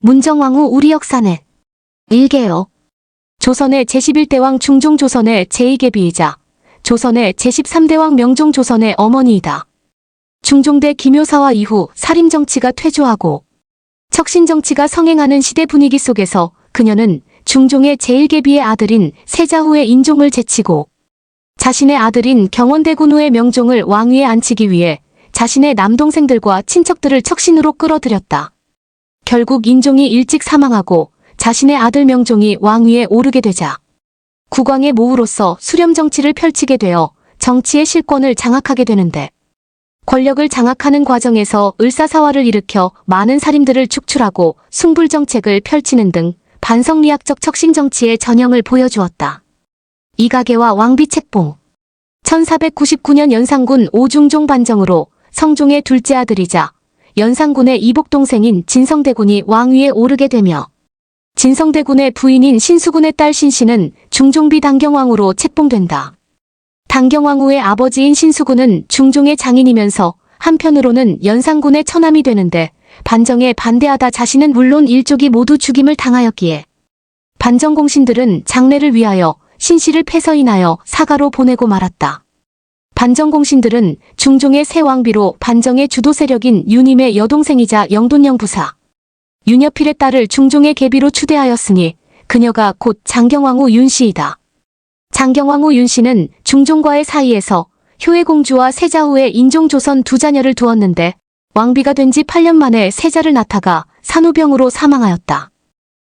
문정왕후 우리 역사는 일개요. 조선의 제11대 왕 중종 조선의 제2계비이자 조선의 제13대 왕 명종 조선의 어머니이다. 중종대 기묘사화 이후 살림정치가 퇴조하고 척신정치가 성행하는 시대 분위기 속에서 그녀는 중종의 제1계비의 아들인 세자후의 인종을 제치고 자신의 아들인 경원대군 후의 명종을 왕위에 앉히기 위해 자신의 남동생들과 친척들을 척신으로 끌어들였다. 결국 인종이 일찍 사망하고 자신의 아들 명종이 왕위에 오르게 되자 국왕의 모후로서 수렴정치를 펼치게 되어 정치의 실권을 장악하게 되는데, 권력을 장악하는 과정에서 을사사화를 일으켜 많은 살인들을 축출하고 숭불정책을 펼치는 등 반성리학적 척신정치의 전형을 보여주었다. 이가계와 왕비책봉. 1499년 연산군 오중종 반정으로 성종의 둘째 아들이자 연산군의 이복동생인 진성대군이 왕위에 오르게 되며 진성대군의 부인인 신수군의 딸 신씨는 중종비 당경왕후로 책봉된다. 당경왕후의 아버지인 신수군은 중종의 장인이면서 한편으로는 연산군의 처남이 되는데, 반정에 반대하다 자신은 물론 일족이 모두 죽임을 당하였기에 반정공신들은 장례를 위하여 신씨를 폐서인하여 사가로 보내고 말았다. 반정공신들은 중종의 새 왕비로 반정의 주도 세력인 유님의 여동생이자 영돈영 부사 윤여필의 딸을 중종의 계비로 추대하였으니 그녀가 곧 장경왕후 윤씨이다. 장경왕후 윤씨는 중종과의 사이에서 효혜공주와 세자후의 인종조선 두 자녀를 두었는데, 왕비가 된 지 8년 만에 세자를 낳다가 산후병으로 사망하였다.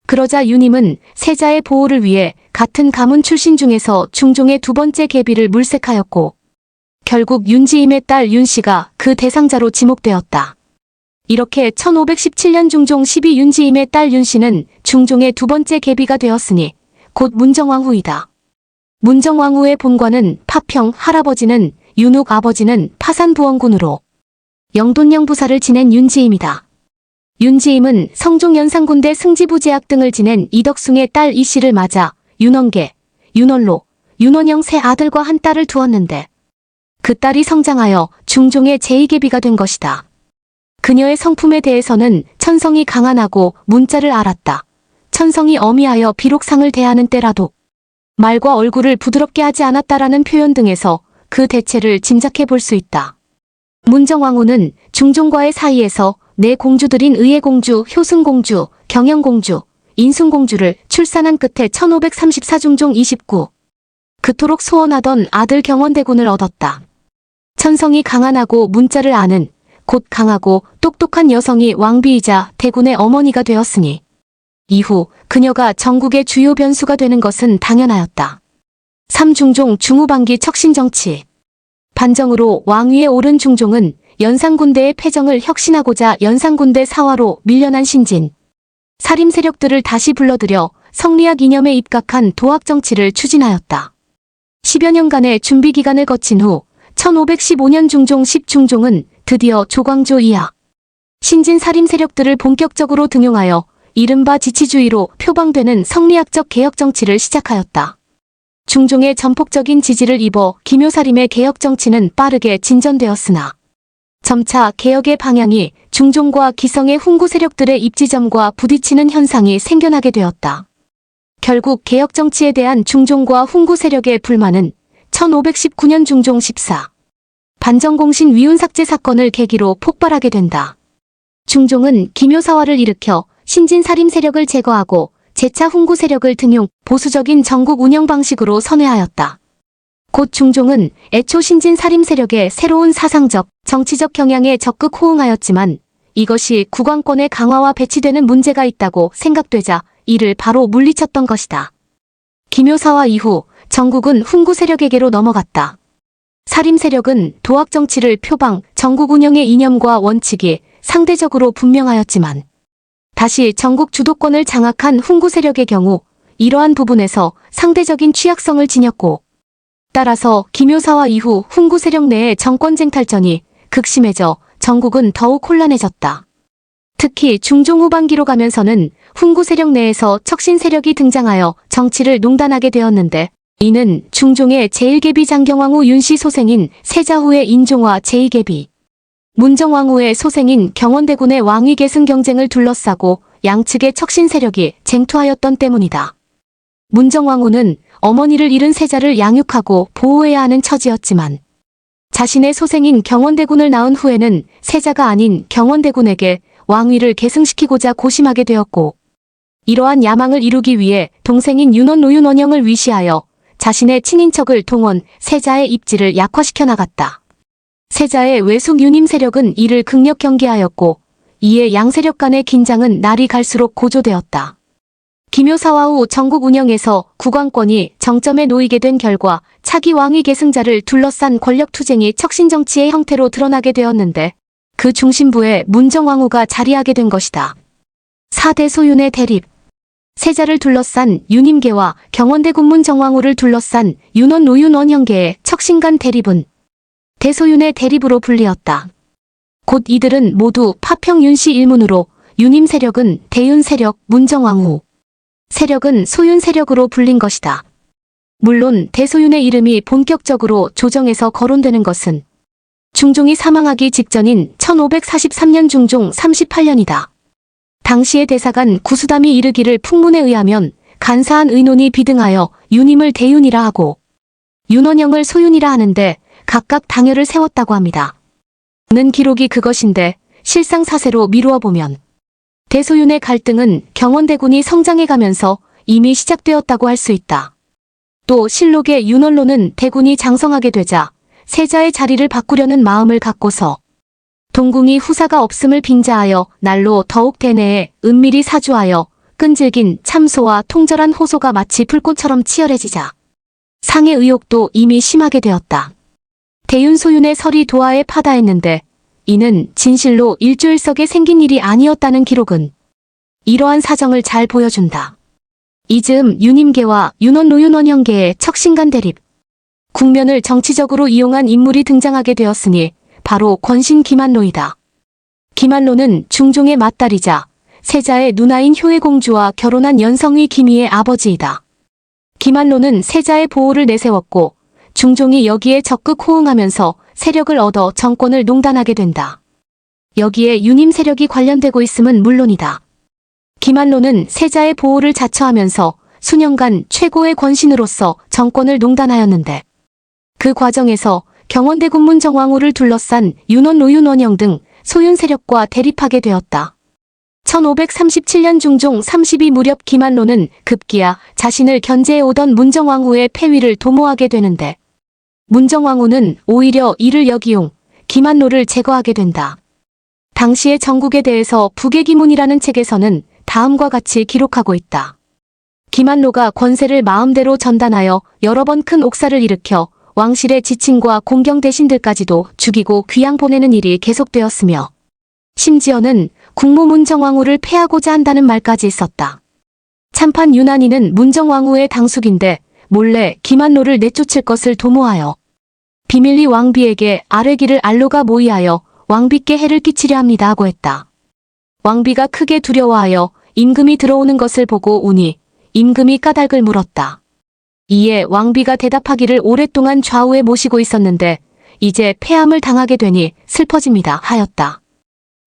그러자 유님은 세자의 보호를 위해 같은 가문 출신 중에서 중종의 두 번째 계비를 물색하였고 결국 윤지임의 딸 윤씨가 그 대상자로 지목되었다. 이렇게 1517년 중종 12윤지임의 딸 윤씨는 중종의 두 번째 계비가 되었으니 곧 문정왕후이다. 문정왕후의 본관은 파평, 할아버지는 윤욱, 아버지는 파산부원군으로 영돈영 부사를 지낸 윤지임이다. 윤지임은 성종 연산군대 승지부제학 등을 지낸 이덕숭의 딸 이씨를 맞아 윤원계, 윤원로, 윤원영 세 아들과 한 딸을 두었는데, 그 딸이 성장하여 중종의 제2계비가 된 것이다. 그녀의 성품에 대해서는 천성이 강한하고 문자를 알았다. 천성이 어미하여 비록 상을 대하는 때라도 말과 얼굴을 부드럽게 하지 않았다라는 표현 등에서 그 대체를 짐작해 볼 수 있다. 문정왕후는 중종과의 사이에서 네 공주들인 의예공주, 효승공주, 경영공주, 인순공주를 출산한 끝에 1534 중종 29. 그토록 소원하던 아들 경원대군을 얻었다. 천성이 강한하고 문자를 아는, 곧 강하고 똑똑한 여성이 왕비이자 대군의 어머니가 되었으니 이후 그녀가 전국의 주요 변수가 되는 것은 당연하였다. 3중종 중후반기 척신정치. 반정으로 왕위에 오른 중종은 연산군대의 패정을 혁신하고자 연산군대 사화로 밀려난 신진, 살림 세력들을 다시 불러들여 성리학 이념에 입각한 도학정치를 추진하였다. 10여 년간의 준비기간을 거친 후 1515년 중종 10중종은 드디어 조광조 이하 신진 살림 세력들을 본격적으로 등용하여 이른바 지치주의로 표방되는 성리학적 개혁정치를 시작하였다. 중종의 전폭적인 지지를 입어 기묘살림의 개혁정치는 빠르게 진전되었으나 점차 개혁의 방향이 중종과 기성의 훈구 세력들의 입지점과 부딪히는 현상이 생겨나게 되었다. 결국 개혁정치에 대한 중종과 훈구 세력의 불만은 1519년 중종 14. 반정공신 위훈삭제 사건을 계기로 폭발하게 된다. 중종은 기묘사화를 일으켜 신진 살림 세력을 제거하고 재차 훈구 세력을 등용, 보수적인 전국 운영 방식으로 선회하였다. 곧 중종은 애초 신진 살림 세력의 새로운 사상적, 정치적 경향에 적극 호응하였지만 이것이 국왕권의 강화와 배치되는 문제가 있다고 생각되자 이를 바로 물리쳤던 것이다. 기묘사화 이후 전국은 훈구 세력에게로 넘어갔다. 살림 세력은 도학 정치를 표방, 전국 운영의 이념과 원칙이 상대적으로 분명하였지만 다시 전국 주도권을 장악한 훈구 세력의 경우 이러한 부분에서 상대적인 취약성을 지녔고, 따라서 기묘사화 이후 훈구 세력 내의 정권쟁탈전이 극심해져 전국은 더욱 혼란해졌다. 특히 중종 후반기로 가면서는 훈구 세력 내에서 척신 세력이 등장하여 정치를 농단하게 되었는데, 이는 중종의 제1계비 장경왕후 윤씨 소생인 세자후의 인종과 제2계비 문정왕후의 소생인 경원대군의 왕위 계승 경쟁을 둘러싸고 양측의 척신 세력이 쟁투하였던 때문이다. 문정왕후는 어머니를 잃은 세자를 양육하고 보호해야 하는 처지였지만 자신의 소생인 경원대군을 낳은 후에는 세자가 아닌 경원대군에게 왕위를 계승시키고자 고심하게 되었고 이러한 야망을 이루기 위해 동생인 윤원 노윤원영을 위시하여 자신의 친인척을 동원 세자의 입지를 약화시켜 나갔다. 세자의 외숙 유님 세력은 이를 극력 경계하였고 이에 양세력 간의 긴장은 날이 갈수록 고조되었다. 기묘사화 후 전국 운영에서 국왕권이 정점에 놓이게 된 결과 차기 왕위 계승자를 둘러싼 권력투쟁이 척신정치의 형태로 드러나게 되었는데 그 중심부에 문정왕후가 자리하게 된 것이다. 4대 소윤의 대립. 세자를 둘러싼 윤임계와 경원대군 문정왕후를 둘러싼 윤원 노윤원형계의 척신 간 대립은 대소윤의 대립으로 불리었다. 곧 이들은 모두 파평 윤씨 일문으로 윤임 세력은 대윤 세력, 문정왕후 세력은 소윤 세력으로 불린 것이다. 물론 대소윤의 이름이 본격적으로 조정에서 거론되는 것은 중종이 사망하기 직전인 1543년 중종 38년이다. 당시의 대사관 구수담이 이르기를 풍문에 의하면 간사한 의논이 비등하여 윤임을 대윤이라 하고 윤원영을 소윤이라 하는데 각각 당열을 세웠다고 합니다. 는 기록이 그것인데 실상 사세로 미루어 보면 대소윤의 갈등은 경원대군이 성장해가면서 이미 시작되었다고 할 수 있다. 또 실록의 윤원로는 대군이 장성하게 되자 세자의 자리를 바꾸려는 마음을 갖고서 동궁이 후사가 없음을 빙자하여 날로 더욱 대내에 은밀히 사주하여 끈질긴 참소와 통절한 호소가 마치 불꽃처럼 치열해지자 상의 의혹도 이미 심하게 되었다. 대윤소윤의 설이 도하에 파다했는데 이는 진실로 일주일석에 생긴 일이 아니었다는 기록은 이러한 사정을 잘 보여준다. 이즈음 윤임계와 윤원 노윤원형계의 척신간 대립. 국면을 정치적으로 이용한 인물이 등장하게 되었으니 바로 권신 기만로이다. 기만로는 중종의 맏딸이자 세자의 누나인 효혜공주와 결혼한 연성위 기미의 아버지이다. 기만로는 세자의 보호를 내세웠고 중종이 여기에 적극 호응하면서 세력을 얻어 정권을 농단하게 된다. 여기에 윤임 세력이 관련되고 있음은 물론이다. 기만로는 세자의 보호를 자처하면서 수년간 최고의 권신으로서 정권을 농단하였는데 그 과정에서 경원대군 문정왕후를 둘러싼 윤원 노윤원영 등 소윤 세력과 대립하게 되었다. 1537년 중종 32 무렵 기만로는 급기야 자신을 견제해 오던 문정왕후의 폐위를 도모하게 되는데 문정왕후는 오히려 이를 역이용 기만로를 제거하게 된다. 당시의 전국에 대해서 북의기문이라는 책에서는 다음과 같이 기록하고 있다. 기만로가 권세를 마음대로 전단하여 여러 번 큰 옥사를 일으켜 왕실의 지친과 공경 대신들까지도 죽이고 귀양 보내는 일이 계속되었으며 심지어는 국무 문정왕후를 폐하고자 한다는 말까지 있었다. 참판 유난히는 문정왕후의 당숙인데 몰래 기만로를 내쫓을 것을 도모하여 비밀리 왕비에게 아뢰기를 알로가 모의하여 왕비께 해를 끼치려 합니다 하고 했다. 왕비가 크게 두려워하여 임금이 들어오는 것을 보고 우니 임금이 까닭을 물었다. 이에 왕비가 대답하기를 오랫동안 좌우에 모시고 있었는데 이제 폐함을 당하게 되니 슬퍼집니다 하였다.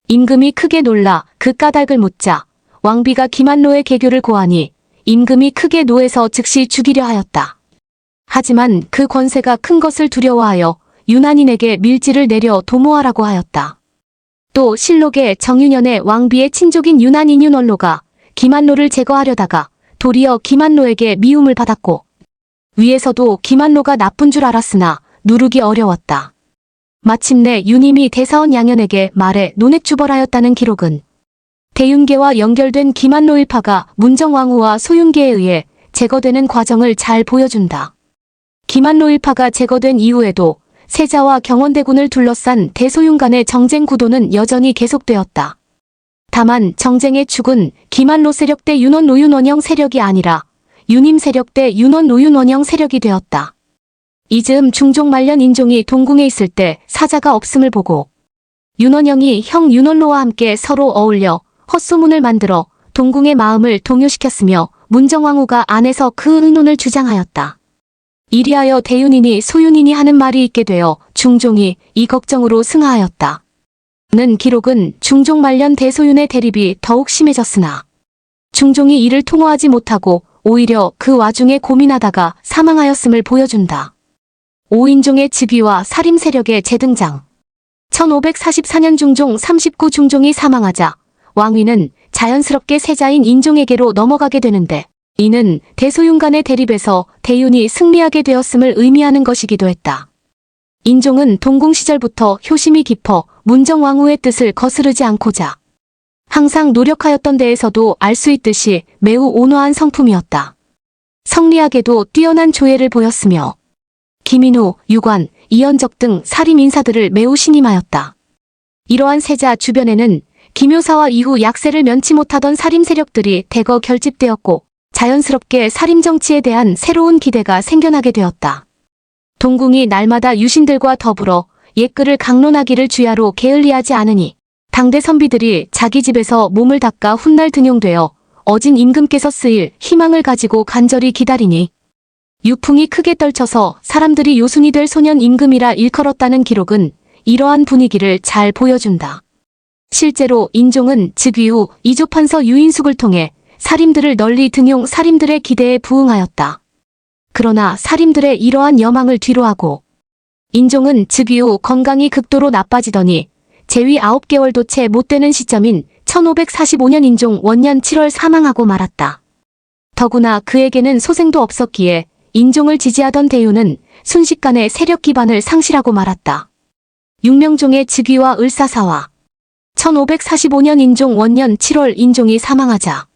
임금이 크게 놀라 그 까닭을 묻자 왕비가 기만로의 계교를 고하니 임금이 크게 노해서 즉시 죽이려 하였다. 하지만 그 권세가 큰 것을 두려워하여 윤한인에게 밀지를 내려 도모하라고 하였다. 또 실록에 정윤현의 왕비의 친족인 윤한인 윤원로가 기만로를 제거하려다가 도리어 기만로에게 미움을 받았고 위에서도 기만로가 나쁜 줄 알았으나 누르기 어려웠다. 마침내 윤임이 대사원 양현에게 말해 논액주벌하였다는 기록은 대윤계와 연결된 기만로 일파가 문정왕후와 소윤계에 의해 제거되는 과정을 잘 보여준다. 기만로 일파가 제거된 이후에도 세자와 경원대군을 둘러싼 대소윤 간의 정쟁 구도는 여전히 계속되었다. 다만 정쟁의 축은 기만로 세력 대 윤원 노윤원영 세력이 아니라 윤임 세력 대 윤원 노윤원영 세력이 되었다. 이즈음 중종 말년 인종이 동궁에 있을 때 사자가 없음을 보고 윤원영이 형 윤원로와 함께 서로 어울려 헛소문을 만들어 동궁의 마음을 동요시켰으며 문정왕후가 안에서 그 의논을 주장하였다. 이리하여 대윤이니 소윤이니 하는 말이 있게 되어 중종이 이 걱정으로 승하하였다. 는 기록은 중종 말년 대소윤의 대립이 더욱 심해졌으나 중종이 이를 통호하지 못하고 오히려 그 와중에 고민하다가 사망하였음을 보여준다. 오인종의 즉위와 살림 세력의 재등장. 1544년 중종 39 중종이 사망하자 왕위는 자연스럽게 세자인 인종에게로 넘어가게 되는데 이는 대소윤 간의 대립에서 대윤이 승리하게 되었음을 의미하는 것이기도 했다. 인종은 동궁 시절부터 효심이 깊어 문정왕후의 뜻을 거스르지 않고자 항상 노력하였던 데에서도 알 수 있듯이 매우 온화한 성품이었다. 성리학에도 뛰어난 조예를 보였으며 김인후, 유관, 이현적 등 사림 인사들을 매우 신임하였다. 이러한 세자 주변에는 김효사와 이후 약세를 면치 못하던 사림 세력들이 대거 결집되었고 자연스럽게 사림 정치에 대한 새로운 기대가 생겨나게 되었다. 동궁이 날마다 유신들과 더불어 옛글을 강론하기를 주야로 게을리하지 않으니 당대 선비들이 자기 집에서 몸을 닦아 훗날 등용되어 어진 임금께서 쓰일 희망을 가지고 간절히 기다리니 유풍이 크게 떨쳐서 사람들이 요순이 될 소년 임금이라 일컬었다는 기록은 이러한 분위기를 잘 보여준다. 실제로 인종은 즉위 후 이조판서 유인숙을 통해 사림들을 널리 등용 사림들의 기대에 부응하였다. 그러나 사림들의 이러한 여망을 뒤로하고 인종은 즉위 후 건강이 극도로 나빠지더니 재위 9개월도 채 못되는 시점인 1545년 인종 원년 7월 사망하고 말았다. 더구나 그에게는 소생도 없었기에 인종을 지지하던 대윤은 순식간에 세력 기반을 상실하고 말았다. 육명종의 즉위와 을사사화. 1545년 인종 원년 7월 인종이 사망하자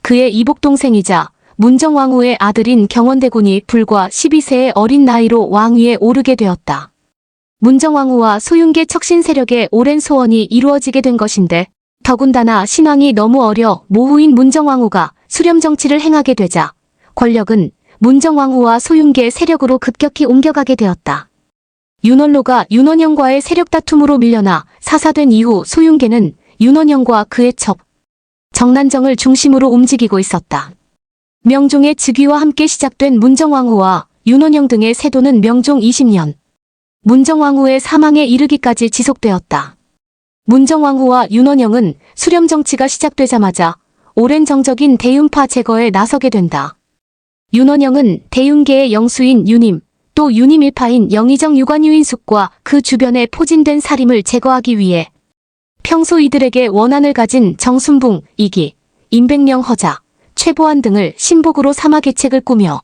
그의 이복동생이자 문정왕후의 아들인 경원대군이 불과 12세의 어린 나이로 왕위에 오르게 되었다. 문정왕후와 소윤계 척신 세력의 오랜 소원이 이루어지게 된 것인데 더군다나 신왕이 너무 어려 모후인 문정왕후가 수렴 정치를 행하게 되자 권력은 문정왕후와 소윤계 세력으로 급격히 옮겨가게 되었다. 윤원로가 윤원영과의 세력 다툼으로 밀려나 사사된 이후 소윤계는 윤원영과 그의 첩, 정난정을 중심으로 움직이고 있었다. 명종의 즉위와 함께 시작된 문정왕후와 윤원영 등의 세도는 명종 20년, 문정왕후의 사망에 이르기까지 지속되었다. 문정왕후와 윤원영은 수렴 정치가 시작되자마자 오랜 정적인 대윤파 제거에 나서게 된다. 윤원영은 대윤계의 영수인 유님, 또 유님 일파인 영의정 유관유인숙과 그 주변에 포진된 사림을 제거하기 위해 평소 이들에게 원한을 가진 정순붕, 이기, 임백령 허자, 최보안 등을 신복으로 삼아 계책을 꾸며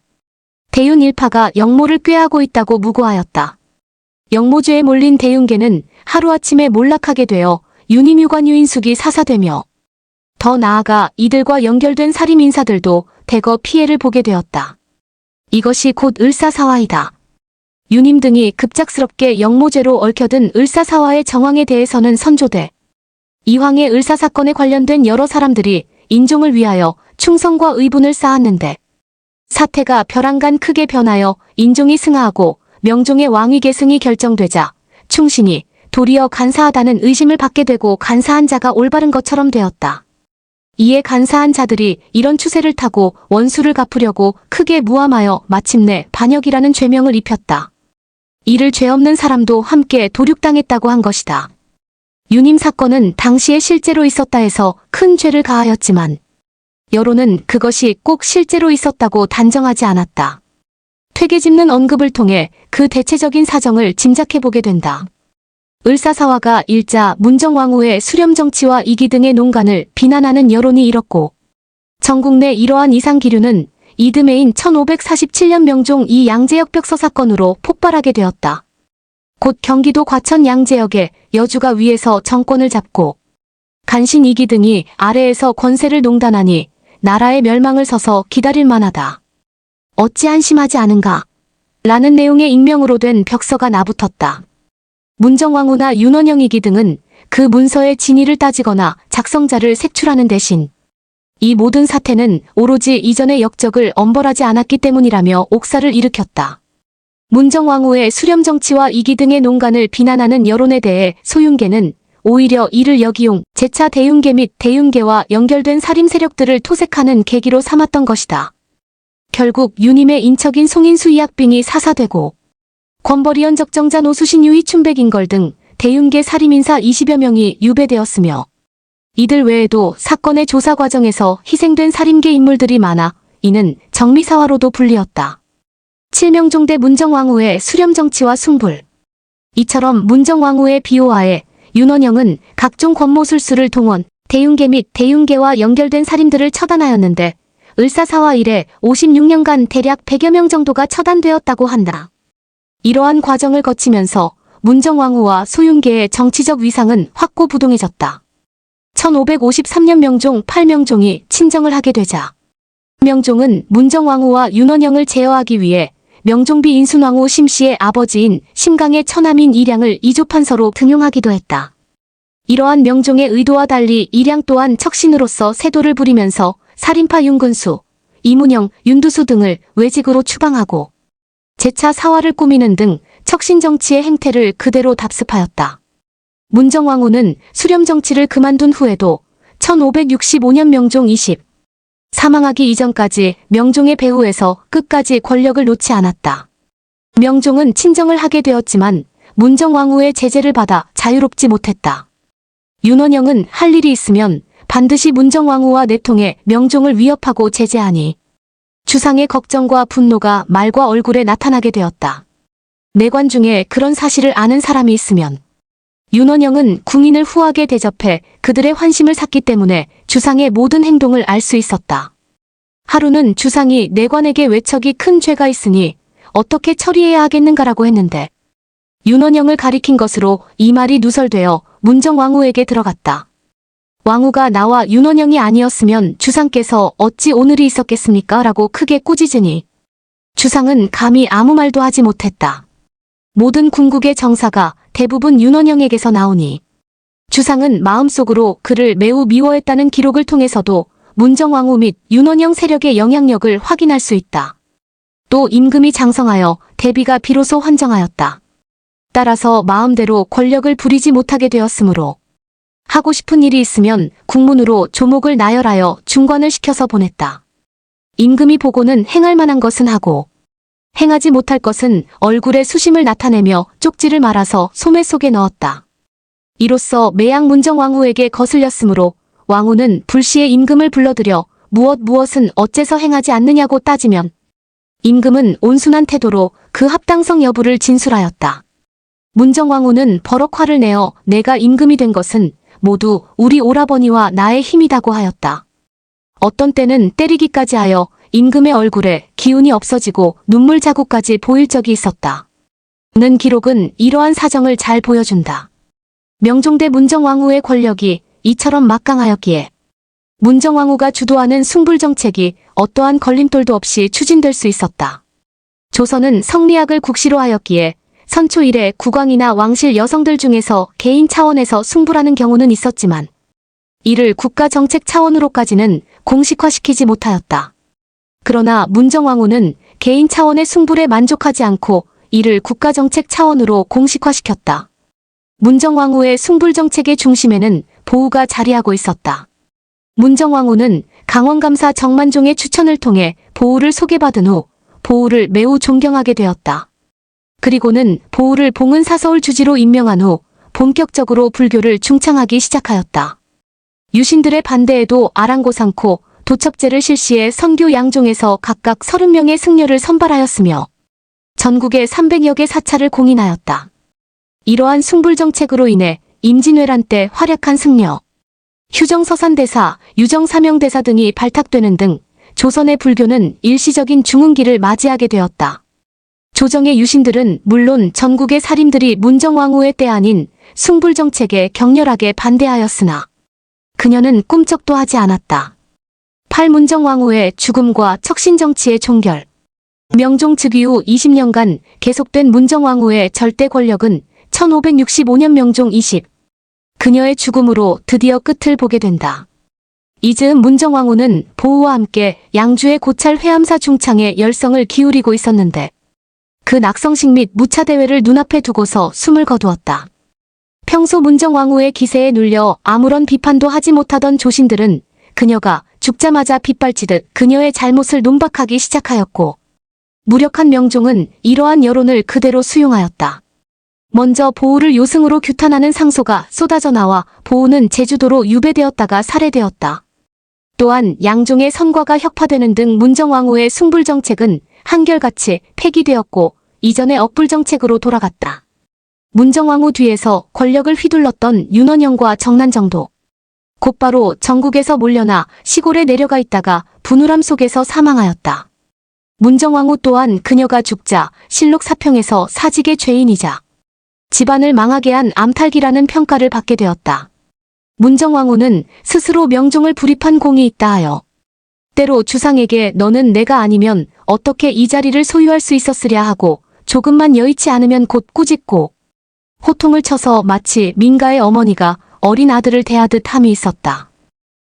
대윤 일파가 영모를 꾀하고 있다고 무고하였다. 영모죄에 몰린 대윤계는 하루아침에 몰락하게 되어 유님 유관유인숙이 사사되며 더 나아가 이들과 연결된 살인 인사들도 대거 피해를 보게 되었다. 이것이 곧 을사사화이다. 유님 등이 급작스럽게 영모죄로 얽혀든 을사사화의 정황에 대해서는 선조대 이황의 을사사건에 관련된 여러 사람들이 인종을 위하여 충성과 의분을 쌓았는데 사태가 벼랑간 크게 변하여 인종이 승하하고 명종의 왕위 계승이 결정되자 충신이 도리어 간사하다는 의심을 받게 되고 간사한 자가 올바른 것처럼 되었다. 이에 간사한 자들이 이런 추세를 타고 원수를 갚으려고 크게 무함하여 마침내 반역이라는 죄명을 입혔다. 이를 죄 없는 사람도 함께 도륙당했다고 한 것이다. 유님 사건은 당시에 실제로 있었다 해서 큰 죄를 가하였지만 여론은 그것이 꼭 실제로 있었다고 단정하지 않았다. 퇴계짚는 언급을 통해 그 대체적인 사정을 짐작해보게 된다. 을사사화가 일자 문정왕후의 수렴 정치와 이기 등의 농간을 비난하는 여론이 일었고 전국 내 이러한 이상기류는 이듬해인 1547년 명종 이 양재역벽서 사건으로 폭발하게 되었다. 곧 경기도 과천 양재역의 여주가 위에서 정권을 잡고 간신 이기 등이 아래에서 권세를 농단하니 나라의 멸망을 서서 기다릴 만하다. 어찌 안심하지 않은가? 라는 내용의 익명으로 된 벽서가 나붙었다. 문정왕후나 윤원영이기 등은 그 문서의 진위를 따지거나 작성자를 색출하는 대신 이 모든 사태는 오로지 이전의 역적을 엄벌하지 않았기 때문이라며 옥사를 일으켰다. 문정왕후의 수렴 정치와 이기 등의 농간을 비난하는 여론에 대해 소윤계는 오히려 이를 역이용 재차 대윤계 및 대윤계와 연결된 살림 세력들을 토색하는 계기로 삼았던 것이다. 결국 유님의 인척인 송인수 이학빈이 사사되고 권벌이현 적정자 노수신 유이춘백인걸 등 대윤계 살인인사 20여 명이 유배되었으며 이들 외에도 사건의 조사 과정에서 희생된 살인계 인물들이 많아 이는 정미사화로도 불리었다. 칠명종대 문정왕후의 수렴정치와 숭불. 이처럼 문정왕후의 비호하에 윤원영은 각종 권모술수를 동원, 대윤계 및 대윤계와 연결된 살인들을 처단하였는데 을사사화 이래 56년간 대략 100여 명 정도가 처단되었다고 한다. 이러한 과정을 거치면서 문정왕후와 소윤계의 정치적 위상은 확고부동해졌다. 1553년 명종 8명종이 친정을 하게 되자 명종은 문정왕후와 윤원영을 제어하기 위해 명종비 인순왕후 심씨의 아버지인 심강의 처남인 이량을 이조판서로 등용하기도 했다. 이러한 명종의 의도와 달리 이량 또한 척신으로서 세도를 부리면서 살인파 윤근수, 이문영, 윤두수 등을 외직으로 추방하고 재차 사화를 꾸미는 등 척신정치의 행태를 그대로 답습하였다. 문정왕후는 수렴정치를 그만둔 후에도 1565년 명종 20 사망하기 이전까지 명종의 배후에서 끝까지 권력을 놓지 않았다. 명종은 친정을 하게 되었지만 문정왕후의 제재를 받아 자유롭지 못했다. 윤원영은 할 일이 있으면 반드시 문정왕후와 내통해 명종을 위협하고 제재하니 주상의 걱정과 분노가 말과 얼굴에 나타나게 되었다. 내관 중에 그런 사실을 아는 사람이 있으면 윤원영은 궁인을 후하게 대접해 그들의 환심을 샀기 때문에 주상의 모든 행동을 알 수 있었다. 하루는 주상이 내관에게 외척이 큰 죄가 있으니 어떻게 처리해야 하겠는가라고 했는데 윤원영을 가리킨 것으로 이 말이 누설되어 문정왕후에게 들어갔다. 왕후가 나와 윤원영이 아니었으면 주상께서 어찌 오늘이 있었겠습니까? 라고 크게 꾸짖으니 주상은 감히 아무 말도 하지 못했다. 모든 궁극의 정사가 대부분 윤원영에게서 나오니 주상은 마음속으로 그를 매우 미워했다는 기록을 통해서도 문정왕후 및 윤원영 세력의 영향력을 확인할 수 있다. 또 임금이 장성하여 대비가 비로소 환정하였다. 따라서 마음대로 권력을 부리지 못하게 되었으므로 하고 싶은 일이 있으면 국문으로 조목을 나열하여 중관을 시켜서 보냈다. 임금이 보고는 행할 만한 것은 하고 행하지 못할 것은 얼굴에 수심을 나타내며 쪽지를 말아서 소매 속에 넣었다. 이로써 매양 문정왕후에게 거슬렸으므로 왕후는 불시에 임금을 불러들여 무엇은 어째서 행하지 않느냐고 따지면 임금은 온순한 태도로 그 합당성 여부를 진술하였다. 문정왕후는 버럭 화를 내어 내가 임금이 된 것은 모두 우리 오라버니와 나의 힘이다고 하였다. 어떤 때는 때리기까지 하여 임금의 얼굴에 기운이 없어지고 눈물 자국까지 보일 적이 있었다. 는 기록은 이러한 사정을 잘 보여준다. 명종대 문정왕후의 권력이 이처럼 막강하였기에 문정왕후가 주도하는 숭불정책이 어떠한 걸림돌도 없이 추진될 수 있었다. 조선은 성리학을 국시로 하였기에 선초 이래 국왕이나 왕실 여성들 중에서 개인 차원에서 숭불하는 경우는 있었지만 이를 국가정책 차원으로까지는 공식화시키지 못하였다. 그러나 문정왕후는 개인 차원의 숭불에 만족하지 않고 이를 국가정책 차원으로 공식화시켰다. 문정왕후의 숭불정책의 중심에는 보우가 자리하고 있었다. 문정왕후는 강원감사 정만종의 추천을 통해 보우를 소개받은 후 보우를 매우 존경하게 되었다. 그리고는 보우를 봉은사서울 주지로 임명한 후 본격적으로 불교를 중창하기 시작하였다. 유신들의 반대에도 아랑곳않고 도첩제를 실시해 선교 양종에서 각각 30명의 승려를 선발하였으며 전국에 300여 개 사찰을 공인하였다. 이러한 숭불정책으로 인해 임진왜란 때 활약한 승려, 휴정서산대사, 유정사명대사 등이 발탁되는 등 조선의 불교는 일시적인 중흥기를 맞이하게 되었다. 조정의 유신들은 물론 전국의 사림들이 문정왕후의 때 아닌 숭불정책에 격렬하게 반대하였으나 그녀는 꿈쩍도 하지 않았다. 팔문정왕후의 죽음과 척신정치의 종결. 명종 즉위 후 20년간 계속된 문정왕후의 절대 권력은 1565년 명종 20. 그녀의 죽음으로 드디어 끝을 보게 된다. 이즈음 문정왕후는 보우와 함께 양주의 고찰 회암사 중창에 열성을 기울이고 있었는데 그 낙성식 및 무차대회를 눈앞에 두고서 숨을 거두었다. 평소 문정왕후의 기세에 눌려 아무런 비판도 하지 못하던 조신들은 그녀가 죽자마자 빗발치듯 그녀의 잘못을 논박하기 시작하였고 무력한 명종은 이러한 여론을 그대로 수용하였다. 먼저 보우를 요승으로 규탄하는 상소가 쏟아져 나와 보우는 제주도로 유배되었다가 살해되었다. 또한 양종의 선과가 혁파되는 등 문정왕후의 숭불정책은 한결같이 폐기되었고 이전의 억불정책으로 돌아갔다. 문정왕후 뒤에서 권력을 휘둘렀던 윤원영과 정난정도. 곧바로 전국에서 몰려나 시골에 내려가 있다가 분울함 속에서 사망하였다. 문정왕후 또한 그녀가 죽자 실록 사평에서 사직의 죄인이자 집안을 망하게 한 암탈기라는 평가를 받게 되었다. 문정왕후는 스스로 명종을 불입한 공이 있다 하여 때로 주상에게 너는 내가 아니면 어떻게 이 자리를 소유할 수 있었으랴 하고 조금만 여의치 않으면 곧 꾸짖고 호통을 쳐서 마치 민가의 어머니가 어린 아들을 대하듯 함이 있었다.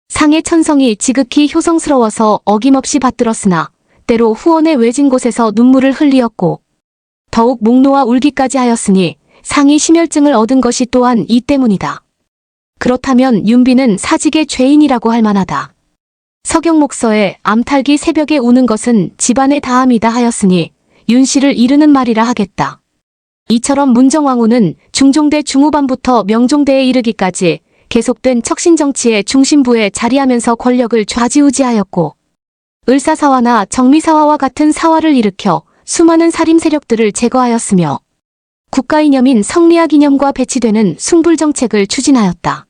상의 천성이 지극히 효성스러워서 어김없이 받들었으나 때로 후원의 외진 곳에서 눈물을 흘리었고 더욱 목 놓아 울기까지 하였으니 상이 심혈증을 얻은 것이 또한 이 때문이다. 그렇다면 윤비는 사직의 죄인이라고 할 만하다. 서경목서에 암탈기 새벽에 우는 것은 집안의 다함이다 하였으니 윤씨를 이르는 말이라 하겠다. 이처럼 문정왕후는 중종대 중후반부터 명종대에 이르기까지 계속된 척신정치의 중심부에 자리하면서 권력을 좌지우지하였고 을사사화나 정미사화와 같은 사화를 일으켜 수많은 살림 세력들을 제거하였으며 국가이념인 성리학 이념과 배치되는 숭불정책을 추진하였다.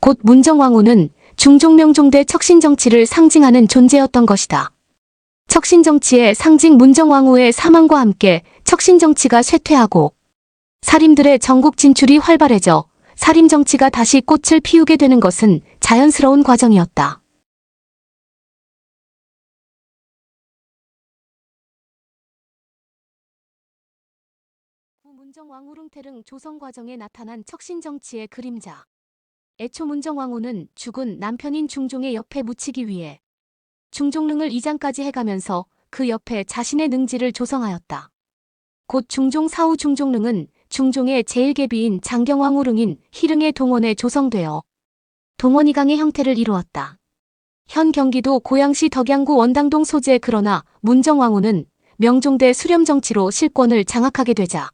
곧 문정왕후는 중종명종대 척신정치를 상징하는 존재였던 것이다. 척신정치의 상징 문정왕후의 사망과 함께 척신정치가 쇠퇴하고 살림들의 전국 진출이 활발해져 살림정치가 다시 꽃을 피우게 되는 것은 자연스러운 과정이었다. 문정왕후릉태릉 조성 과정에 나타난 척신정치의 그림자. 애초 문정왕후는 죽은 남편인 중종의 옆에 묻히기 위해 중종릉을 이장까지 해가면서 그 옆에 자신의 능지를 조성하였다. 곧 중종 사후 중종릉은 중종의 제1계비인 장경왕후릉인 희릉의 동원에 조성되어 동원이강의 형태를 이루었다. 현 경기도 고양시 덕양구 원당동 소재. 그러나 문정왕후는 명종대 수렴정치로 실권을 장악하게 되자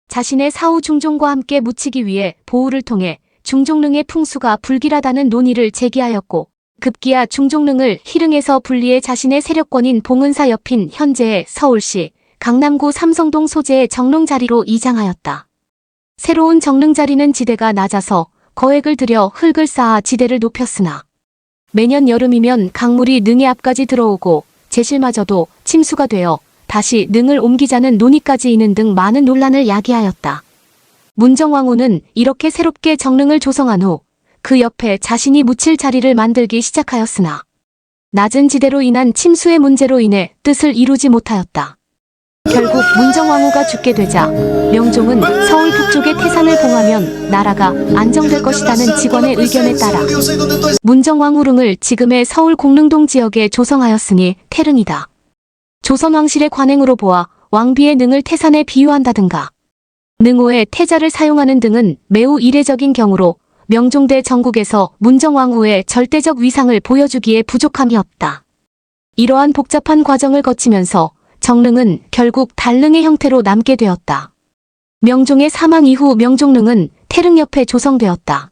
자신의 사후 중종과 함께 묻히기 위해 보우를 통해 중종릉의 풍수가 불길하다는 논의를 제기하였고 급기야 중종릉을 희릉에서 분리해 자신의 세력권인 봉은사 옆인 현재의 서울시 강남구 삼성동 소재의 정릉 자리로 이장하였다. 새로운 정릉 자리는 지대가 낮아서 거액을 들여 흙을 쌓아 지대를 높였으나 매년 여름이면 강물이 능의 앞까지 들어오고 제실마저도 침수가 되어 다시 능을 옮기자는 논의까지 있는 등 많은 논란을 야기하였다. 문정왕후는 이렇게 새롭게 정릉을 조성한 후 그 옆에 자신이 묻힐 자리를 만들기 시작하였으나 낮은 지대로 인한 침수의 문제로 인해 뜻을 이루지 못하였다. 결국 문정왕후가 죽게 되자 명종은 서울 북쪽의 태산을 봉하면 나라가 안정될 것이라는 직원의 의견에 따라 문정왕후릉을 지금의 서울 공릉동 지역에 조성하였으니 태릉이다. 조선왕실의 관행으로 보아 왕비의 능을 태산에 비유한다든가 능호의 태자를 사용하는 등은 매우 이례적인 경우로 명종대 전국에서 문정왕후의 절대적 위상을 보여주기에 부족함이 없다. 이러한 복잡한 과정을 거치면서 정릉은 결국 달릉의 형태로 남게 되었다. 명종의 사망 이후 명종릉은 태릉 옆에 조성되었다.